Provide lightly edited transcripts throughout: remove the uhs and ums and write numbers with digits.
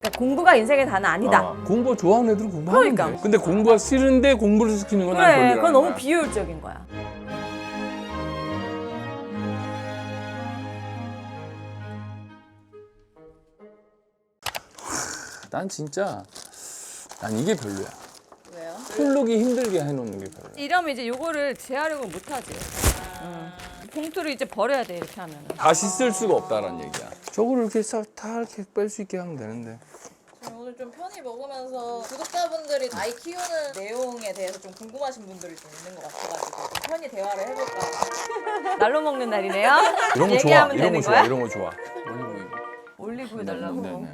그러니까 공부가 인생의 다는 아니다. 공부 좋아하는 애들은 공부하면 그러니까. 돼. 근데 공부가 싫은데 공부를 시키는 건 난 그래, 별로라는 그건 너무 거야. 비효율적인 거야. 난 진짜 난 이게 별로야. 왜요? 풀르기 힘들게 해놓는 게 별로야. 이러면 이제 요거를 재활용을 못하지. 봉투를 이제 버려야 돼, 이렇게 하면은. 다시 쓸 수가 없다라는 얘기야. 저거를 이렇게 다 이렇게 뺄 수 있게 하면 되는데. 오늘 좀 편히 먹으면서 구독자분들이 아이 키우는 내용에 대해서 좀 궁금하신 분들이 좀 있는 것 같아가지고 좀 편히 대화를 해볼까. 날로 먹는 날이네요. 이런 거 좋아. 얘기하면 이런 되는 거 거야? 좋아. 이런 거 좋아. 올리브유 달라고. 네네.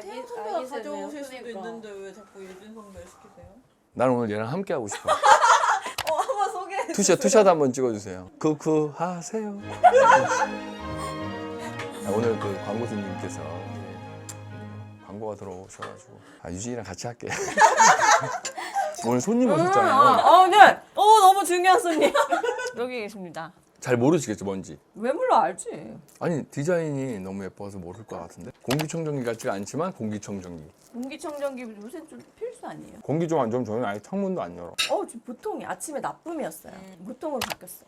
태연선배가 가져오실 수도 있는데 왜 자꾸 예진 선배 시키세요? 난 오늘 얘랑 함께 하고 싶어. 한번 소개해. 투샷 한번 찍어주세요. 쿠쿠 하세요. 오늘 그 광고주님께서 광고가 들어오셔가지고 유진이랑 같이 할게. 오늘 손님 오셨잖아요. 네. 너무 중요한 손님. 여기 계십니다. 잘 모르시겠죠 뭔지. 왜 몰라, 알지. 아니 디자인이 너무 예뻐서 모를 것 같은데. 공기청정기 같지가 않지만 공기청정기. 공기청정기 요새 좀 필수 아니에요? 공기 좀 안 좋으면 저는 아예 창문도 안 열어. 지금 보통이 아침에 나쁨이었어요. 보통으로 바뀌었어.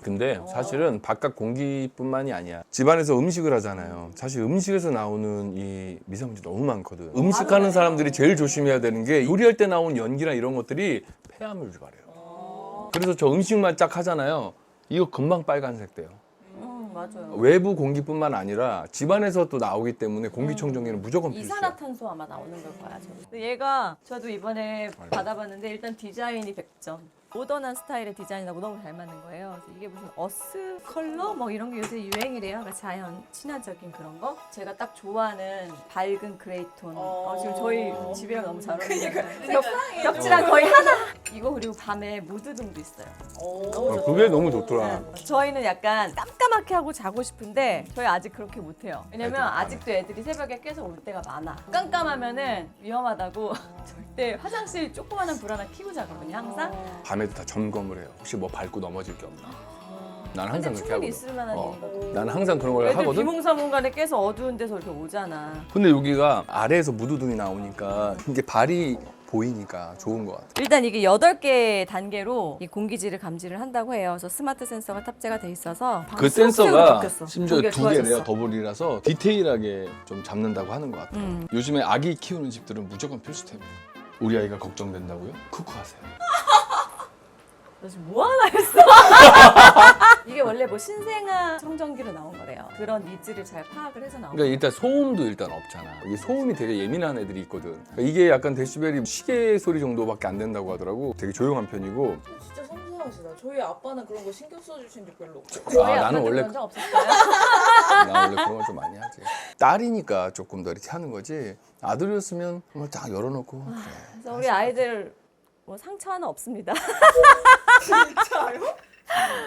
근데 사실은 바깥 공기뿐만이 아니야. 집안에서 음식을 하잖아요. 사실 음식에서 나오는 이 미세먼지 너무 많거든. 음식하는 사람들이 제일 조심해야 되는 게 요리할 때 나오는 연기나 이런 것들이 폐암을 유발해요. 그래서 저 음식만 쫙 하잖아요. 이거 금방 빨간색 돼요. 맞아요. 외부 공기뿐만 아니라 집안에서 또 나오기 때문에 공기청정기는 무조건 필수야. 이산화탄소 아마 나오는 걸 봐야죠. 얘가 저도 이번에 받아봤는데 일단 디자인이 100점. 모던한 스타일의 디자인하고 너무 잘 맞는 거예요. 그래서 이게 무슨 어스 컬러 뭐 이런 게 요새 유행이래요. 그러니까 자연 친화적인 그런 거. 제가 딱 좋아하는 밝은 그레이 톤. 지금 저희 집이랑 너무 잘 어울리는 벽지랑 거의 하나. 이거 그리고 밤에 무드등도 있어요. 그게 너무 좋더라. 저희는 약간 깜깜하게 하고 자고 싶은데 저희 아직 그렇게 못해요. 왜냐면 아직도 애들이 새벽에 깨서 올 때가 많아. 깜깜하면은 위험하다고 절대 화장실 조그마한 불 하나 켜고 자거든요, 항상. 밤에도 다 점검을 해요. 혹시 뭐 밟고 넘어질 게 없나. 난 항상 근데 그렇게 충분히 하거든. 있을 만한 일이거든. 나는 항상 그런 걸 애들 하거든. 비몽사몽간에 깨서 어두운 데서 이렇게 오잖아. 근데 여기가 아래에서 무드등이 나오니까 이게 발이 보이니까 좋은 것 같아. 일단 이게 8개 단계로 이 공기질을 감지를 한다고 해요. 그래서 스마트 센서가 탑재가 돼 있어서 그 쏙 센서가 바뀌었어. 심지어 공기가 2개래요. 좋아졌어. 더블이라서 디테일하게 좀 잡는다고 하는 것 같아요. 요즘에 아기 키우는 집들은 무조건 필수템이에요. 우리 아이가 걱정된다고요? 쿠쿠하세요. 너 지금 뭐 하나 했어? 이게 원래 뭐 신생아 청정기로 나온 거래요. 그런 니즈를 잘 파악을 해서 나온 그러니까 거예요. 일단 소음도 일단 없잖아. 이게 소음이 되게 예민한 애들이 있거든. 그러니까 이게 약간 데시벨이 시계 소리 정도밖에 안 된다고 하더라고. 되게 조용한 편이고. 진짜 섬세하시다. 저희 아빠는 그런 거 신경 써주신 적 별로 없어요. 저희 나는 아빠도 원래 그런 적 없었어요? 나 원래 그런 걸 좀 많이 하지. 딸이니까 조금 더 이렇게 하는 거지. 아들이었으면 정말 딱 열어놓고. 그래. 그래서 우리 아이들 뭐 상처 하나 없습니다. 진짜요?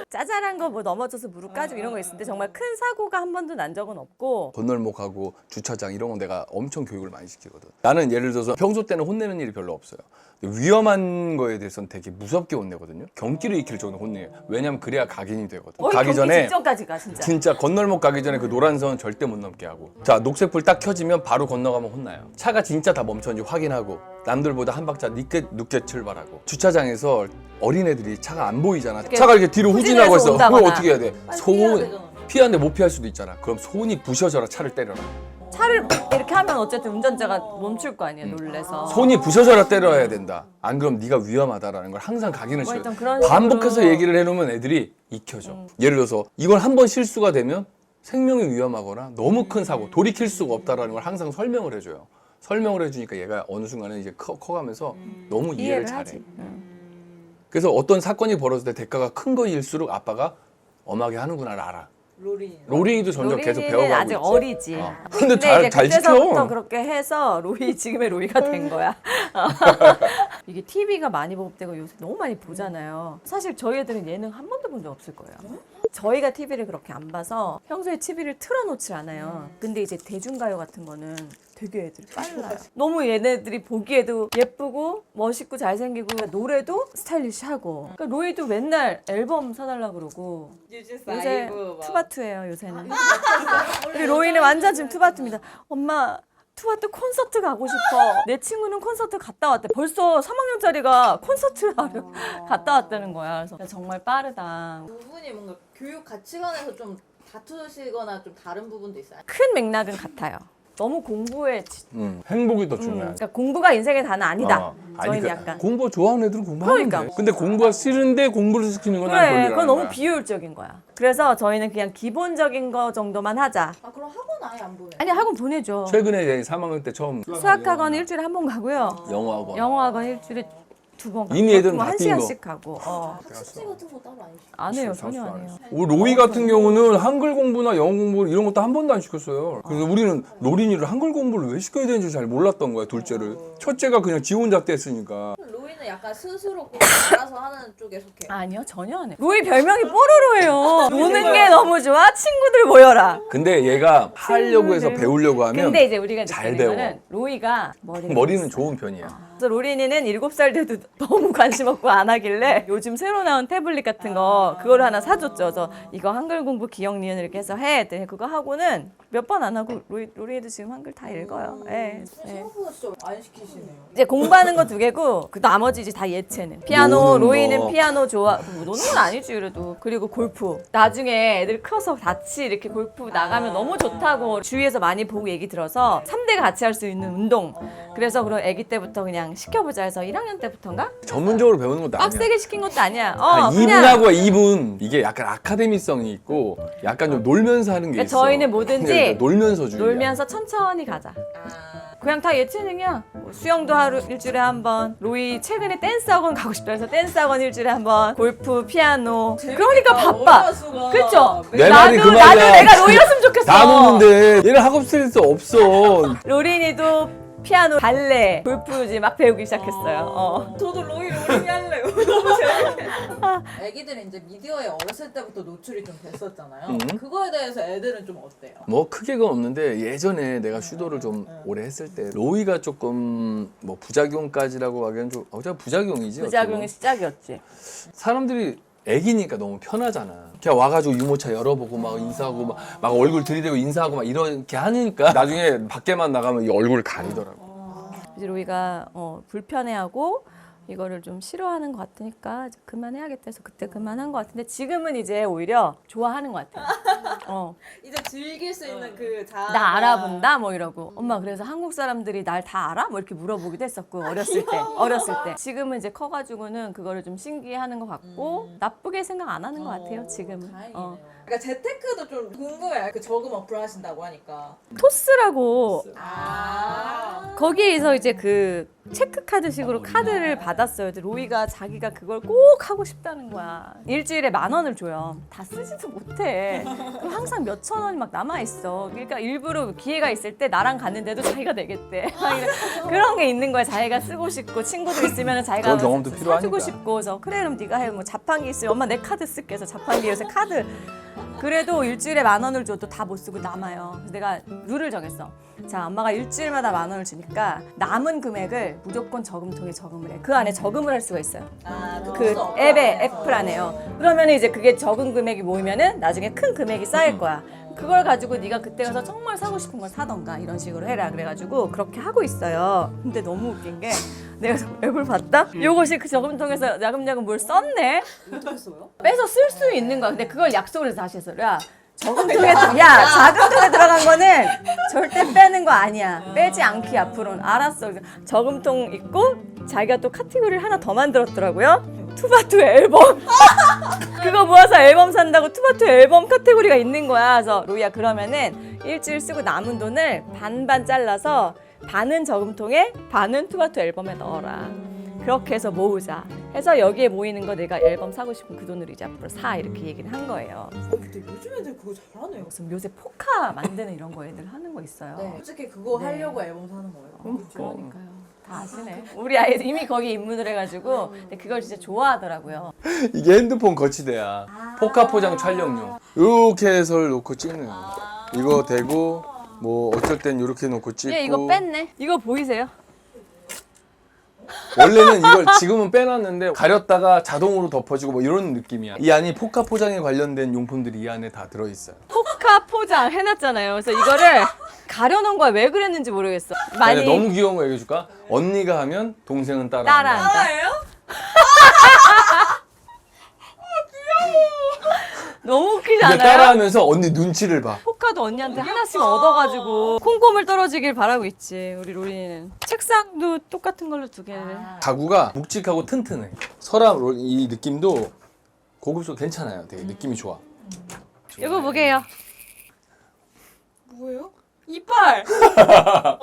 짜잘한 거 뭐 넘어져서 무릎 까지고 이런 거 있는데 정말 큰 사고가 한 번도 난 적은 없고. 건널목하고 주차장 이런 건 내가 엄청 교육을 많이 시키거든. 나는 예를 들어서 평소 때는 혼내는 일이 별로 없어요. 위험한 거에 대해서는 되게 무섭게 혼내거든요. 경기를 익힐 정도로 혼내요. 왜냐면 그래야 각인이 되거든. 가기 경기 전에 직전까지 가 진짜. 진짜 건널목 가기 전에 그 노란 선 절대 못 넘게 하고. 자, 녹색불 딱 켜지면 바로 건너가면 혼나요. 차가 진짜 다 멈췄는지 확인하고 남들보다 한 박자 늦게 출발하고. 주차장에서 어린애들이 차가 안 보이잖아. 차가 이렇게 뒤로 후진하고 있어. 그걸 온다거나. 어떻게 해야 돼? 피해야 되잖아. 피하는데 못 피할 수도 있잖아. 그럼 손이 부셔져라 차를 때려라. 차를 이렇게 하면 어쨌든 운전자가 멈출 거 아니에요, 놀래서. 손이 부셔져라 때려야 된다. 안 그럼 네가 위험하다라는 걸 항상 각인을 뭐 시켜요. 일단 그런 반복해서 식으로. 얘기를 해놓으면 애들이 익혀져. 예를 들어서 이걸 한 번 실수가 되면 생명이 위험하거나 너무 큰 사고, 돌이킬 수가 없다라는 걸 항상 설명을 해줘요. 설명을 해주니까 얘가 어느 순간에 이제 커가면서 너무 이해를 잘해. 하지. 그래서 어떤 사건이 벌어질 때 대가가 큰 거일수록 아빠가 엄하게 하는구나를 알아. 로린이도 점점 계속 로린이는 배워가고 아직 있지. 어리지. 근데 이제 잘 그때서부터 지켜. 그렇게 해서 지금의 로이가 된 거야. 이게 TV가 많이 보급되고 요새 너무 많이 보잖아요. 사실 저희 애들은 예능 한 번도 본 적 없을 거예요. 저희가 TV를 그렇게 안 봐서 평소에 TV를 틀어놓질 않아요. 근데 이제 대중가요 같은 거는 되게 애들이 빨라요. 너무 얘네들이 보기에도 예쁘고 멋있고 잘생기고 노래도 스타일리시하고. 그러니까 로이도 맨날 앨범 사달라 그러고. 요새 투바투예요, 요새는. 우리 로이는 완전 지금 투바투입니다. 엄마 투바투 콘서트 가고 싶어. 내 친구는 콘서트 갔다 왔대. 벌써 3학년짜리가 콘서트 하러 갔다 왔다는 거야. 그래서 야, 정말 빠르다. 두 분이 뭔가 교육 가치관에서 좀 다투시거나 좀 다른 부분도 있어요? 큰 맥락은 같아요. 너무 공부에 행복이 더 중요해. 그러니까 공부가 인생의 다는 아니다. 아니, 저희는 그 약간 공부 좋아하는 애들은 공부하면 그러니까. 돼. 근데 공부가 싫은데 공부를 시키는 건 난 그래, 별로라는 그건 너무 거야. 비효율적인 거야. 그래서 저희는 그냥 기본적인 거 정도만 하자. 아 그럼 학원 아예 안 보내요? 아니 학원 보내죠. 최근에 3학년 때 처음 수학학원 일주일에 한 번 가고요. 영어학원. 영어학원 일주일에 2번 가고. 이미 애들은 뭐 다 한 뛴 거. 시간씩 가고. 학습지 같은 거 따로 안 시켜요? 안 해요. 사수 전혀 안 안 해요. 우리 로이 같은 경우는 한글 공부나 영어 공부 이런 것도 한 번도 안 시켰어요. 그래서 우리는 로린이를 한글 공부를 왜 시켜야 되는지 잘 몰랐던 거야, 둘째를. 첫째가 그냥 지 혼자 뗐으니까. 로이는 약간 스스로 그냥 알아서 하는 쪽에 속해요? 아니요, 전혀 안 해요. 로이 별명이 뽀로로예요. 노는 게 너무 좋아. 친구들 모여라. 근데 얘가 하려고 해서 배우려고 하면 근데 이제 우리가 잘 느끼는 배워. 거는 로이가 머리는 좋은 편이야. 그래서 로린이는 7살 때도 너무 관심 없고 안 하길래 요즘 새로 나온 태블릿 같은 거 그걸 하나 사줬죠. 그래서 이거 한글 공부 기억 니은 이렇게 해서 해. 했더니 그거 하고는 몇 번 안 하고 로린이도 지금 한글 다 읽어요. 예. 예. 생각보다 진짜 안 시키시네요. 이제 공부하는 거 2개고 그 나머지 이제 다 예체능. 피아노, 노는 로이는 거. 피아노 좋아. 뭐 노는 건 아니지 그래도. 그리고 골프. 나중에 애들 커서 같이 이렇게 골프 나가면 너무 좋다고 주위에서 많이 보고 얘기 들어서 3대가 같이 할 수 있는 운동. 그래서 그런 아기 때부터 그냥 시켜보자 해서 1학년 때부터인가? 전문적으로 배우는 것도 아니야. 빡세게 시킨 것도 아니야. 한 그냥 2분하고 2분 이게 약간 아카데미성이 있고 약간 좀 놀면서 하는 게 그러니까 있어. 저희는 뭐든지 그러니까 놀면서 주의야. 놀면서 천천히 가자. 아 그냥 다 예체능이야. 뭐 수영도 하루 일주일에 한 번. 로이 최근에 댄스 학원 가고 싶다 해서 댄스 학원 일주일에 한 번. 골프, 피아노. 그러니까 바빠. 그쵸? 내 말이 그 말이야. 나도 내가 로이였으면 좋겠어. 다 노는데 얘는 학업 스트레스 없어. 로린이도 피아노, 발레, 골프 이제 막 배우기 시작했어요. 저도 로이니 할래요. 너무 재밌네. 애기들이 이제 미디어에 어렸을 때부터 노출이 좀 됐었잖아요. 그거에 대해서 애들은 좀 어때요? 뭐 크게가 없는데 예전에 내가 슈도를 좀 오래 했을 때 로이가 조금 뭐 부작용까지라고 하기엔 좀 어차피 부작용이지. 부작용의 시작이었지. 사람들이 애기니까 너무 편하잖아. 그냥 와가지고 유모차 열어보고 막 인사하고 막 얼굴 들이대고 인사하고 막 이렇게 하니까 나중에 밖에만 나가면 이 얼굴을 가리더라고. 이제 로이가 불편해하고 이거를 좀 싫어하는 것 같으니까 이제 그만해야겠다 해서 그때 그만한 것 같은데 지금은 이제 오히려 좋아하는 것 같아요. 이제 즐길 수 있는 그 자아. 나 알아본다 뭐 이러고 엄마 그래서 한국 사람들이 날 다 알아? 뭐 이렇게 물어보기도 했었고 어렸을 때 지금은 이제 커가지고는 그거를 좀 신기해하는 것 같고 나쁘게 생각 안 하는 것 같아요 지금은. 다행이네요. 그러니까 재테크도 좀 궁금해요. 그 저금 어플 하신다고 하니까. 토스라고 아. 거기에서 이제 그 체크카드식으로 카드를 받았어요. 근데 로이가 자기가 그걸 꼭 하고 싶다는 거야. 일주일에 10,000원을 줘요. 다 쓰지도 못해. 그럼 항상 몇천 원이 막 남아있어. 그러니까 일부러 기회가 있을 때 나랑 갔는데도 자기가 내겠대. 그런 게 있는 거야. 자기가 쓰고 싶고 친구들 있으면 자기가 그런 경험도 사주고 필요하니까. 싶고 그래서 그래 그럼 네가 해. 뭐 자판기 있으면 엄마 내 카드 쓸게 해서 자판기 요새 카드 그래도 일주일에 10,000원을 줘도 다 못 쓰고 남아요. 그래서 내가 룰을 정했어. 자, 엄마가 일주일마다 10,000원을 주니까 남은 금액을 무조건 저금통에 저금을 해. 그 안에 저금을 할 수가 있어요. 그 앱에 애플 안에요. 그러면 이제 그게 적은 금액이 모이면은 나중에 큰 금액이 쌓일 거야. 그걸 가지고 네가 그때 가서 정말 사고 싶은 걸 사던가 이런 식으로 해라 그래가지고 그렇게 하고 있어요. 근데 너무 웃긴 게 내가 앱을 봤다? 요것이 그 저금통에서 야금야금 뭘 썼네? 어떻게 써요? 빼서 쓸 수 있는 거야. 근데 그걸 약속을 해서 다시 했어. 야, 저금통에 자금통에 들어간 거는 절대 빼는 거 아니야. 빼지 않기 앞으로는. 알았어. 저금통 있고 자기가 또 카테고리를 하나 더 만들었더라고요. 투바투 앨범. 그거 모아서 앨범 산다고 투바투 앨범 카테고리가 있는 거야. 그래서 로이야 그러면은 일주일 쓰고 남은 돈을 반반 잘라서 반은 저금통에 반은 투바투 앨범에 넣어라. 그렇게 해서 모으자. 해서 여기에 모이는 거 내가 앨범 사고 싶으면 그 돈으로 이제 앞으로 사 이렇게 얘기를 한 거예요. 근데 요즘 애들 그거 잘하네요. 무슨 요새 포카 만드는 이런 거 애들 하는 거 있어요. 네. 솔직히 그거 네. 하려고 앨범 사는 거예요. 그러니까요. 다 아시네. 우리 아이 이미 거기 입문을 해가지고 근데 그걸 진짜 좋아하더라고요. 이게 핸드폰 거치대야. 포카 포장 촬영용. 이렇게 해서 놓고 찍는 거. 이거 대고 뭐 어쩔 땐 이렇게 놓고 찍고. 얘 이거 뺐네. 이거 보이세요? 원래는 이걸 지금은 빼놨는데 가렸다가 자동으로 덮어지고 뭐 이런 느낌이야. 이 안이 포카 포장에 관련된 용품들이 이 안에 다 들어있어요. 셀카 포장 해놨잖아요. 그래서 이거를 가려놓은 거야. 왜 그랬는지 모르겠어. 많이 너무 귀여운 거 얘기해줄까? 언니가 하면 동생은 따라. 따라한다. 따라해요? 너무 웃기지 근데 않아요? 따라하면서 언니 눈치를 봐. 포카도 언니한테 하나씩 얻어가지고 콩고물 떨어지길 바라고 있지. 우리 로린이는. 책상도 똑같은 걸로 2개를. 가구가 묵직하고 튼튼해. 서랍 이 느낌도 고급스러워 괜찮아요. 되게 느낌이 좋아. 이거 보게요. 뭐예요? 이빨!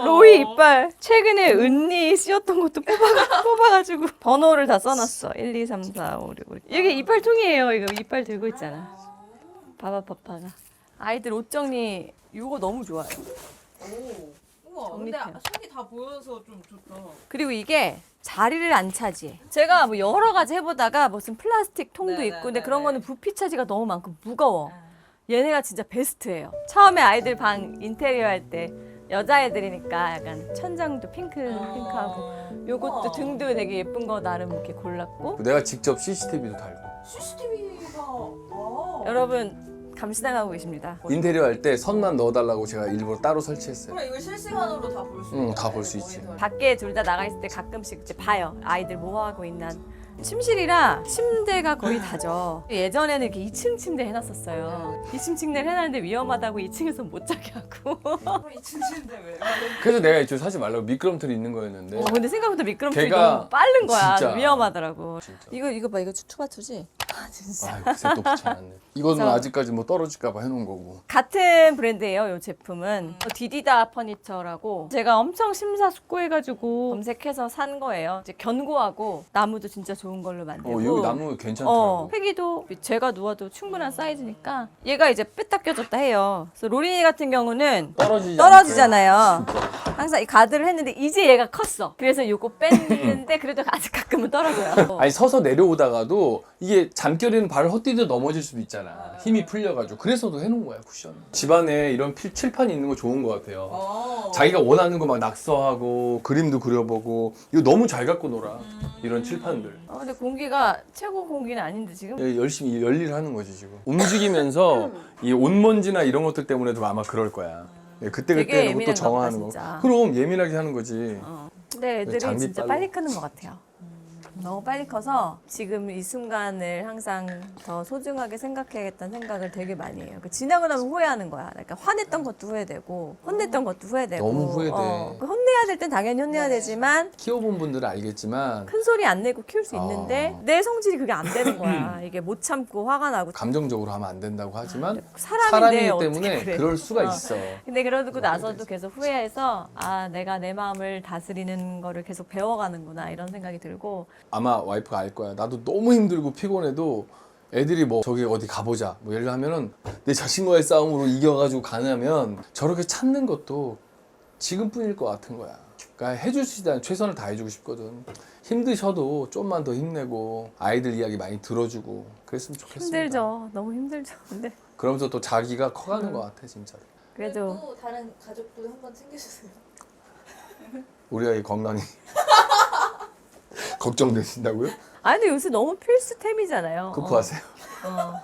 로이 이빨. 최근에 은니 씌웠던 것도 뽑아가지고 번호를 다 써놨어. 1, 2, 3, 4, 5, 6. 이게 이빨통이에요. 이거 이빨 들고 있잖아. 봐봐 파파가. 아이들 옷 정리 이거 너무 좋아요. 오. 우와, 근데 정리돼요. 속이 다 보여서 좀 좋다. 그리고 이게 자리를 안 차지해. 제가 뭐 여러 가지 해보다가 무슨 플라스틱 통도 네네네네. 있고 근데 그런 거는 부피 차지가 너무 많고 무거워. 얘네가 진짜 베스트예요. 처음에 아이들 방 인테리어 할 때 여자애들이니까 약간 천장도 핑크하고 요것도 우와. 등도 되게 예쁜 거 나름 이렇게 골랐고 내가 직접 CCTV도 달고. CCTV가 여러분 감시당하고 계십니다. 인테리어 할 때 선만 넣어달라고 제가 일부러 따로 설치했어요. 그럼 이걸 실시간으로 다 볼 수 있어요? 응, 다 볼 수 있지. 밖에 둘 다 나가 있을 때 가끔씩 이제 봐요. 아이들 뭐 하고 있나. 침실이라 침대가 거의 다죠. 예전에는 이렇게 2층 침대 해놨었어요. 2층 침대를 해놨는데 위험하다고 2층에서 못 자게 하고. 그럼 이 침대 왜? 그래서 내가 이쪽 사지 말라고 미끄럼틀이 있는 거였는데. 근데 생각보다 미끄럼틀이 걔가 너무 빠른 거야. 진짜. 위험하더라고. 진짜. 이거 봐. 이거 투바투지? 아 진짜. 아, 글쎄 또 붙여놨네. 이거는 그래서- 아직까지 뭐 떨어질까봐 해놓은 거고. 같은 브랜드예요, 이 제품은. 디디다 퍼니처라고 제가 엄청 심사숙고해가지고 검색해서 산 거예요. 이제 견고하고 나무도 진짜 좋은 걸로 만들고. 여기 나무 괜찮더라고. 크기도 제가 누워도 충분한 사이즈니까 얘가 이제 뺐다 껴졌다 해요. 그래서 로린이 같은 경우는 떨어지잖아요. 항상 이 가드를 했는데 이제 얘가 컸어. 그래서 이거 뺐는데 그래도 아직 가끔은 떨어져요. 아니 서서 내려오다가도 이게 잠결에는 발을 헛디뎌 넘어질 수도 있잖아. 힘이 풀려가지고. 그래서도 해놓은 거야 쿠션. 집안에 이런 칠판이 있는 거 좋은 것 같아요. 자기가 원하는 거 막 낙서하고 그림도 그려보고 이거 너무 잘 갖고 놀아. 이런 칠판들. 근데 공기가 최고 공기는 아닌데 지금? 열심히 열일을 하는 거지 지금. 움직이면서 이 온먼지나 이런 것들 때문에도 아마 그럴 거야. 그때 되게 그때 또 예민한가 정화하는 보다, 거. 진짜. 그럼 예민하게 하는 거지. 근데 애들이 장비 진짜 빨로. 빨리 크는 것 같아요. 너무 빨리 커서 지금 이 순간을 항상 더 소중하게 생각해야겠다는 생각을 되게 많이 해요. 지나고 나면 후회하는 거야. 그러니까 화냈던 것도 후회되고 혼냈던 것도 후회되고. 너무 후회돼. 혼내야 될 땐 당연히 혼내야 되지만 키워본 분들은 알겠지만 큰 소리 안 내고 키울 수 있는데 내 성질이 그게 안 되는 거야. 이게 못 참고 화가 나고. 감정적으로 하면 안 된다고 하지만 사람인데 사람이기 어떻게 때문에 그래. 그럴 수가 있어. 근데 그러고 나서도 계속 후회해서 내가 내 마음을 다스리는 거를 계속 배워가는구나 이런 생각이 들고. 아마 와이프가 알 거야. 나도 너무 힘들고 피곤해도 애들이 뭐 저기 어디 가보자 뭐 예를 들면은 내 자신과의 싸움으로 이겨가지고 가냐면 저렇게 참는 것도 지금뿐일 것 같은 거야. 그러니까 해줄 수 있다면 최선을 다해주고 싶거든. 힘드셔도 좀만 더 힘내고 아이들 이야기 많이 들어주고 그랬으면 좋겠습니다. 힘들죠. 너무 힘들죠. 근데 그러면서 또 자기가 커가는 것 같아 진짜로. 그래도 또 다른 가족도 한번 챙겨주세요. 우리 아이 건강이 걱정되신다고요? 근데 요새 너무 필수템이잖아요. 그거 하세요. 어.